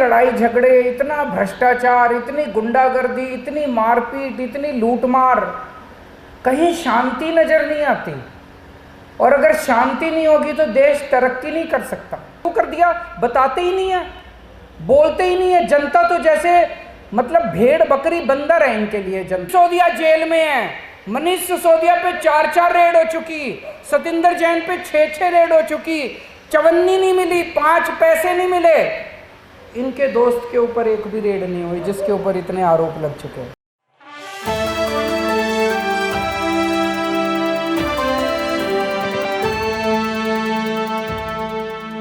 लड़ाई झगड़े, इतना भ्रष्टाचार, इतनी गुंडागर्दी, इतनी मारपीट, इतनी लूटमार, कहीं शांति नजर नहीं आती। और अगर शांति नहीं होगी तो देश तरक्की नहीं कर सकता। क्यों कर दिया बताते ही नहीं है, बोलते ही नहीं है। जनता तो जैसे मतलब भेड़ बकरी बंदर है इनके लिए। जनता सिसोदिया जेल में है, मनीष सिसोदिया पे 4-4 रेड हो चुकी, सतिंदर जैन पे 6-6 रेड हो चुकी, चवन्नी नहीं मिली, 5 पैसे नहीं मिले। इनके दोस्त के ऊपर एक भी रेड नहीं हुई जिसके ऊपर इतने आरोप लग चुके हैं।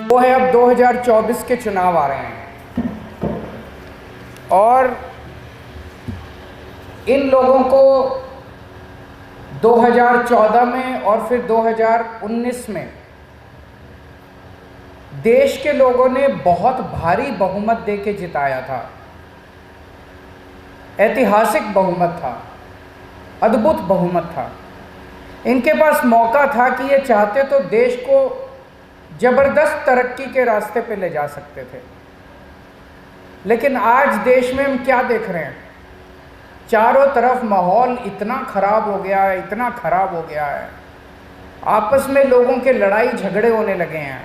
वो है अब 2024 के चुनाव आ रहे हैं और इन लोगों को 2014 में और फिर 2019 में देश के लोगों ने बहुत भारी बहुमत देके जिताया था। ऐतिहासिक बहुमत था, अद्भुत बहुमत था। इनके पास मौका था कि ये चाहते तो देश को जबरदस्त तरक्की के रास्ते पे ले जा सकते थे। लेकिन आज देश में हम क्या देख रहे हैं? चारों तरफ माहौल इतना खराब हो गया है, इतना खराब हो गया है। आपस में लोगों के लड़ाई झगड़े होने लगे हैं।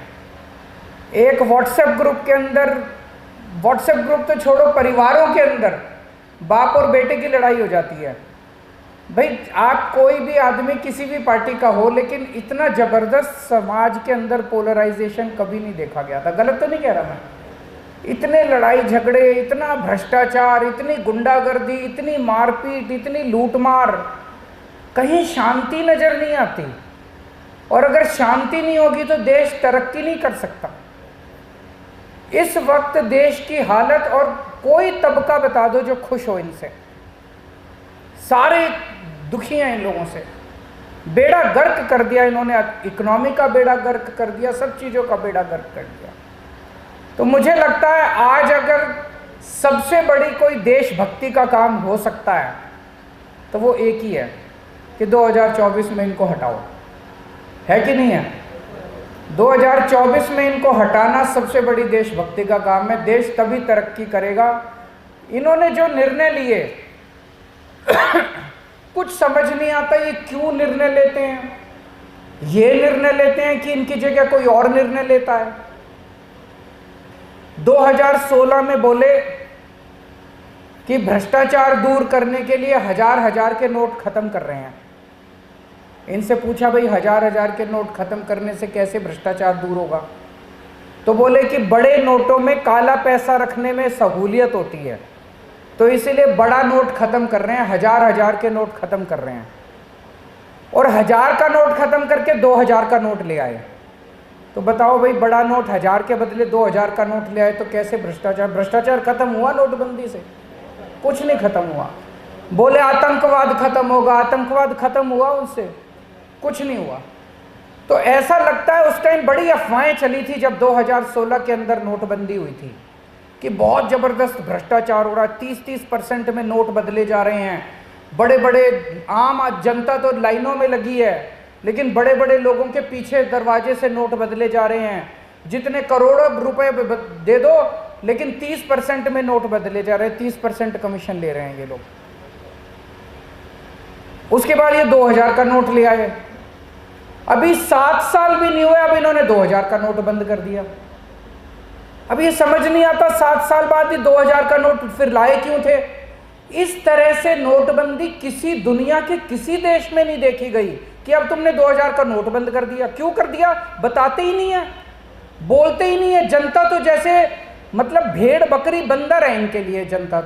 एक व्हाट्सएप ग्रुप के अंदर, व्हाट्सएप ग्रुप तो छोड़ो, परिवारों के अंदर बाप और बेटे की लड़ाई हो जाती है। भाई आप कोई भी आदमी किसी भी पार्टी का हो, लेकिन इतना ज़बरदस्त समाज के अंदर पोलराइजेशन कभी नहीं देखा गया था। गलत तो नहीं कह रहा मैं? इतने लड़ाई झगड़े, इतना भ्रष्टाचार, इतनी गुंडागर्दी, इतनी मारपीट, इतनी लूटमार, कहीं शांति नज़र नहीं आती। और अगर शांति नहीं होगी तो देश तरक्की नहीं कर सकता। इस वक्त देश की हालत, और कोई तबका बता दो जो खुश हो इनसे, सारे दुखी हैं इन लोगों से। बेड़ा गर्क कर दिया इन्होंने, इकोनॉमी का बेड़ा गर्क कर दिया, सब चीज़ों का बेड़ा गर्क कर दिया। तो मुझे लगता है आज अगर सबसे बड़ी कोई देशभक्ति का काम हो सकता है तो वो एक ही है कि 2024 में इनको हटाओ। है कि नहीं है? 2024 में इनको हटाना सबसे बड़ी देशभक्ति का काम है। देश तभी तरक्की करेगा। इन्होंने जो निर्णय लिए कुछ समझ नहीं आता ये क्यों निर्णय लेते हैं। ये निर्णय लेते हैं कि इनकी जगह कोई और निर्णय लेता है। 2016 में बोले कि भ्रष्टाचार दूर करने के लिए 1000-1000 के नोट खत्म कर रहे हैं। इनसे पूछा भाई 1000-1000 के नोट खत्म करने से कैसे भ्रष्टाचार दूर होगा? तो बोले कि बड़े नोटों में काला पैसा रखने में सहूलियत होती है, तो इसीलिए बड़ा नोट खत्म कर रहे हैं, 1000-1000 के नोट खत्म कर रहे हैं। और 1000 का नोट खत्म करके 2000 का नोट ले आए। तो बताओ भाई, बड़ा नोट 1000 के बदले 2000 का नोट ले आए तो कैसे भ्रष्टाचार खत्म हुआ नोटबंदी से? कुछ नहीं खत्म हुआ। बोले आतंकवाद खत्म होगा, आतंकवाद खत्म हुआ उनसे? कुछ नहीं हुआ। तो ऐसा लगता है उस टाइम बड़ी अफवाहें चली थी जब 2016 के अंदर नोटबंदी हुई थी कि बहुत ज़बरदस्त भ्रष्टाचार हो रहा है, 30-30% में नोट बदले जा रहे हैं। बड़े बड़े आम जनता तो लाइनों में लगी है, लेकिन बड़े बड़े लोगों के पीछे दरवाजे से नोट बदले जा रहे हैं। जितने करोड़ों रुपए दे दो, लेकिन 30% में नोट बदले जा रहे हैं, 30% कमीशन ले रहे हैं ये लोग। उसके बाद ये 2000 का नोट ले आए। अभी 7 साल भी नहीं हुए, अब इन्होंने 2000 का नोट बंद कर दिया। अब ये समझ नहीं आता 7 साल बाद ही 2000 का नोट फिर लाए क्यों थे। इस तरह से नोटबंदी किसी दुनिया के किसी देश में नहीं देखी गई कि अब तुमने 2000 का नोट बंद कर दिया। क्यों कर दिया बताते ही नहीं है, बोलते ही नहीं है। जनता तो जैसे मतलब भेड़ बकरी बंदर है इनके लिए जनता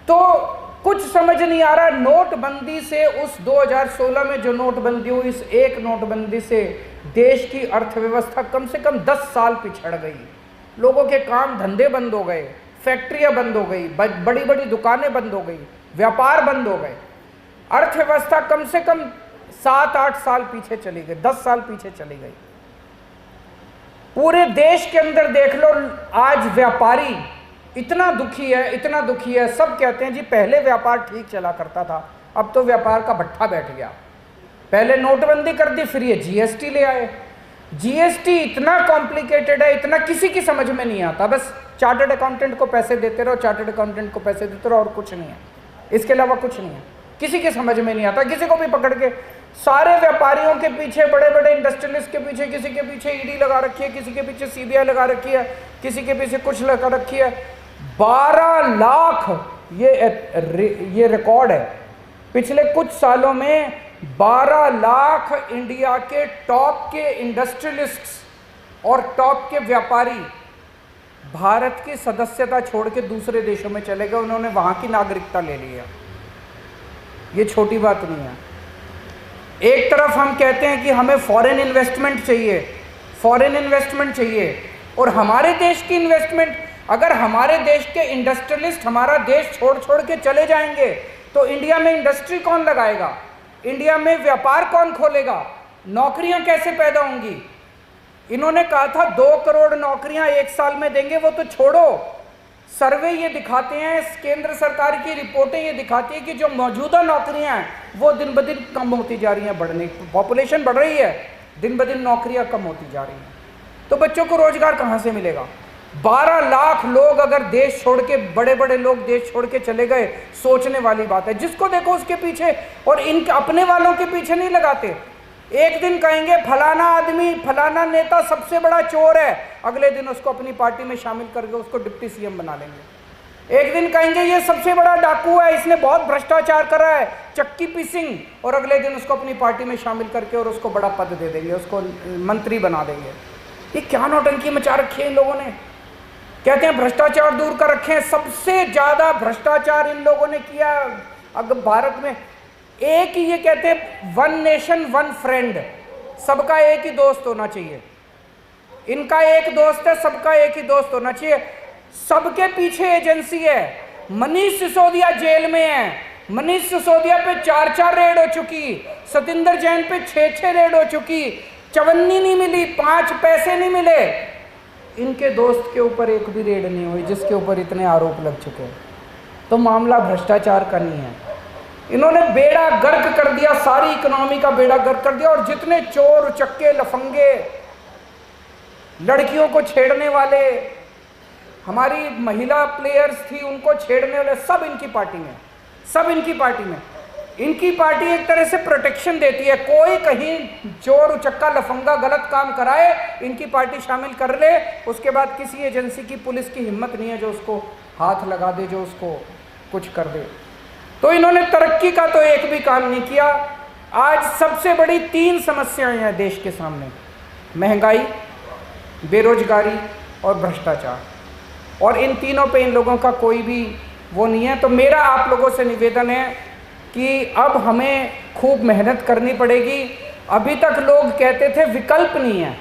तो कुछ समझ नहीं आ रहा। नोटबंदी से, उस 2016 में जो नोटबंदी हुई, इस एक नोटबंदी से देश की अर्थव्यवस्था कम से कम 10 साल पिछड़ गई। लोगों के काम धंधे बंद हो गए, फैक्ट्रियां बंद हो गई, बड़ी बड़ी दुकानें बंद हो गई, व्यापार बंद हो गए। अर्थव्यवस्था कम से कम 7-8 साल पीछे चली गई, 10 साल पीछे चली गई। पूरे देश के अंदर देख लो, आज व्यापारी इतना दुखी है, इतना दुखी है। सब कहते हैं जी पहले व्यापार ठीक चला करता था, अब तो व्यापार का भट्ठा बैठ गया। पहले नोटबंदी कर दी, फिर ये जीएसटी ले आए। जीएसटी इतना कॉम्प्लिकेटेड है, इतना किसी की समझ में नहीं आता। बस चार्टर्ड अकाउंटेंट को पैसे देते रहो, चार्टर्ड अकाउंटेंट को पैसे देते रहो, और कुछ नहीं है, इसके अलावा कुछ नहीं है। किसी की समझ में नहीं आता। किसी को भी पकड़ के, सारे व्यापारियों के पीछे, बड़े बड़े इंडस्ट्रियलिस्ट के पीछे, किसी के पीछे ईडी लगा रखी है, किसी के पीछे सीबीआई लगा रखी है, किसी के पीछे कुछ लगा रखी है। 12 लाख ये रिकॉर्ड है। पिछले कुछ सालों में 12 लाख इंडिया के टॉप के इंडस्ट्रियलिस्ट्स और टॉप के व्यापारी भारत की सदस्यता छोड़ के दूसरे देशों में चले गए। उन्होंने वहां की नागरिकता ले ली है। ये छोटी बात नहीं है। एक तरफ हम कहते हैं कि हमें फॉरेन इन्वेस्टमेंट चाहिए, फॉरेन इन्वेस्टमेंट चाहिए, और हमारे देश की इन्वेस्टमेंट, अगर हमारे देश के इंडस्ट्रियलिस्ट हमारा देश छोड़ छोड़ के चले जाएंगे तो इंडिया में इंडस्ट्री कौन लगाएगा, इंडिया में व्यापार कौन खोलेगा, नौकरियां कैसे पैदा होंगी। इन्होंने कहा था 2 करोड़ नौकरियां 1 साल में देंगे, वो तो छोड़ो, सर्वे ये दिखाते हैं, केंद्र सरकार की रिपोर्टें ये दिखाती है कि जो मौजूदा नौकरियां हैं वो दिन ब दिन कम होती जा रही हैं, बढ़ने, पॉपुलेशन बढ़ रही है, दिन ब दिन नौकरियां कम होती जा रही हैं, तो बच्चों को रोजगार कहां से मिलेगा। 12 लाख लोग अगर देश छोड़ के, बड़े बड़े लोग देश छोड़ के चले गए, सोचने वाली बात है। जिसको देखो उसके पीछे, और इनके अपने वालों के पीछे नहीं लगाते। एक दिन कहेंगे फलाना आदमी, फलाना नेता सबसे बड़ा चोर है, अगले दिन उसको अपनी पार्टी में शामिल करके उसको डिप्टी सीएम बना लेंगे। एक दिन कहेंगे ये सबसे बड़ा डाकू है, इसने बहुत भ्रष्टाचार करा है, चक्की पीसिंग, और अगले दिन उसको अपनी पार्टी में शामिल करके और उसको बड़ा पद दे देंगे, उसको मंत्री बना देंगे। ये क्या नौटंकी मचा रखी है इन लोगों ने। कहते हैं भ्रष्टाचार दूर कर रखे हैं, सबसे ज्यादा भ्रष्टाचार इन लोगों ने किया अगर भारत में। एक ही ये कहते हैं 1 नेशन 1 फ्रेंड, सबका एक ही दोस्त होना चाहिए। इनका एक दोस्त है, सबका एक ही दोस्त होना चाहिए। सबके पीछे एजेंसी है। मनीष सिसोदिया जेल में है, मनीष सिसोदिया पे 4-4 रेड हो चुकी, सतिंदर जैन पे 6-6 रेड हो चुकी, चवन्नी नहीं मिली, 5 पैसे नहीं मिले। इनके दोस्त के ऊपर एक भी रेड नहीं हुई जिसके ऊपर इतने आरोप लग चुके हैं। तो मामला भ्रष्टाचार का नहीं है। इन्होंने बेड़ा गर्क कर दिया, सारी इकोनॉमी का बेड़ा गर्क कर दिया, और जितने चोर चक्के लफंगे, लड़कियों को छेड़ने वाले, हमारी महिला प्लेयर्स थी उनको छेड़ने वाले, सब इनकी पार्टी में, सब इनकी पार्टी में। इनकी पार्टी एक तरह से प्रोटेक्शन देती है। कोई कहीं चोर उचक्का लफंगा गलत काम कराए, इनकी पार्टी शामिल कर ले, उसके बाद किसी एजेंसी की, पुलिस की हिम्मत नहीं है जो उसको हाथ लगा दे, जो उसको कुछ कर दे। तो इन्होंने तरक्की का तो एक भी काम नहीं किया। आज सबसे बड़ी 3 समस्याएं हैं देश के सामने: महंगाई, बेरोजगारी और भ्रष्टाचार, और इन तीनों पे इन लोगों का कोई भी वो नहीं है। तो मेरा आप लोगों से निवेदन है कि अब हमें खूब मेहनत करनी पड़ेगी। अभी तक लोग कहते थे विकल्प नहीं है,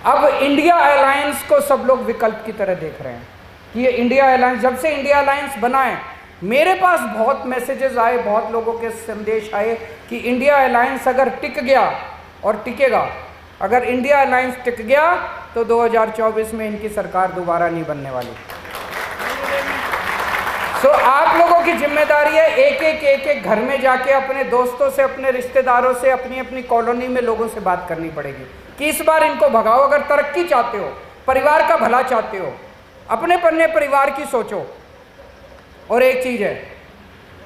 अब इंडिया अलायंस को सब लोग विकल्प की तरह देख रहे हैं कि ये इंडिया अलायंस, जब से इंडिया अलायंस बना है, मेरे पास बहुत मैसेजेस आए, बहुत लोगों के संदेश आए कि इंडिया अलायंस अगर टिक गया और टिकेगा, अगर इंडिया अलायंस टिक गया तो 2024 में इनकी सरकार दोबारा नहीं बनने वाली। तो आप लोगों की जिम्मेदारी है, एक घर में जाके अपने दोस्तों से, अपने रिश्तेदारों से, अपनी अपनी कॉलोनी में लोगों से बात करनी पड़ेगी कि इस बार इनको भगाओ। अगर तरक्की चाहते हो, परिवार का भला चाहते हो, अपने पन्ने परिवार की सोचो। और एक चीज है,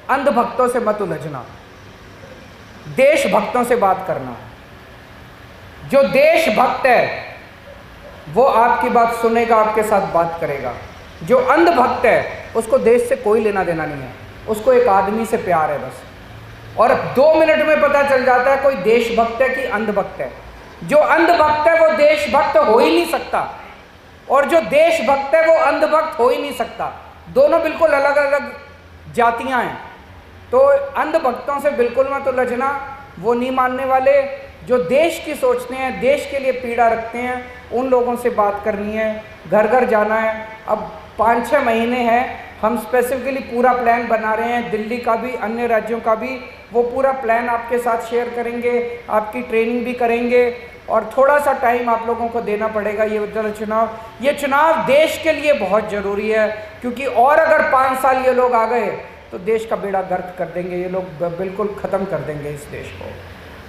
अंधभक्तों से मत उलझना, देशभक्तों से बात करना। जो देशभक्त है वो आपकी बात सुनेगा, आपके साथ बात करेगा। जो अंधभक्त है उसको देश से कोई लेना देना नहीं है, उसको एक आदमी से प्यार है बस। और 2 मिनट में पता चल जाता है कोई देशभक्त है कि अंधभक्त है। जो अंधभक्त है वो देशभक्त हो ही नहीं सकता, और जो देशभक्त है वो अंधभक्त हो ही नहीं सकता। दोनों बिल्कुल अलग अलग जातियां हैं। तो अंधभक्तों से बिल्कुल मत उलझना, वो नहीं मानने वाले। जो देश की सोचते हैं, देश के लिए पीड़ा रखते हैं, उन लोगों से बात करनी है, घर घर जाना है। अब 5-6 महीने हैं, हम स्पेसिफिकली पूरा प्लान बना रहे हैं, दिल्ली का भी, अन्य राज्यों का भी। वो पूरा प्लान आपके साथ शेयर करेंगे, आपकी ट्रेनिंग भी करेंगे, और थोड़ा सा टाइम आप लोगों को देना पड़ेगा। ये चुनाव देश के लिए बहुत ज़रूरी है, क्योंकि और अगर 5 साल ये लोग आ गए तो देश का बेड़ा गर्क कर देंगे, ये लोग बिल्कुल ख़त्म कर देंगे इस देश को।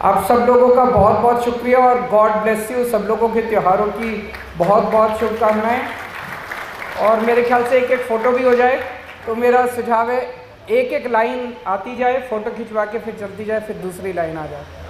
आप सब लोगों का बहुत बहुत शुक्रिया और गॉड ब्लेस यू। सब लोगों के त्योहारों की बहुत बहुत शुभकामनाएं। और मेरे ख्याल से एक एक फ़ोटो भी हो जाए, तो मेरा सुझाव है एक एक लाइन आती जाए, फ़ोटो खिंचवा के फिर चलती जाए, फिर दूसरी लाइन आ जाए।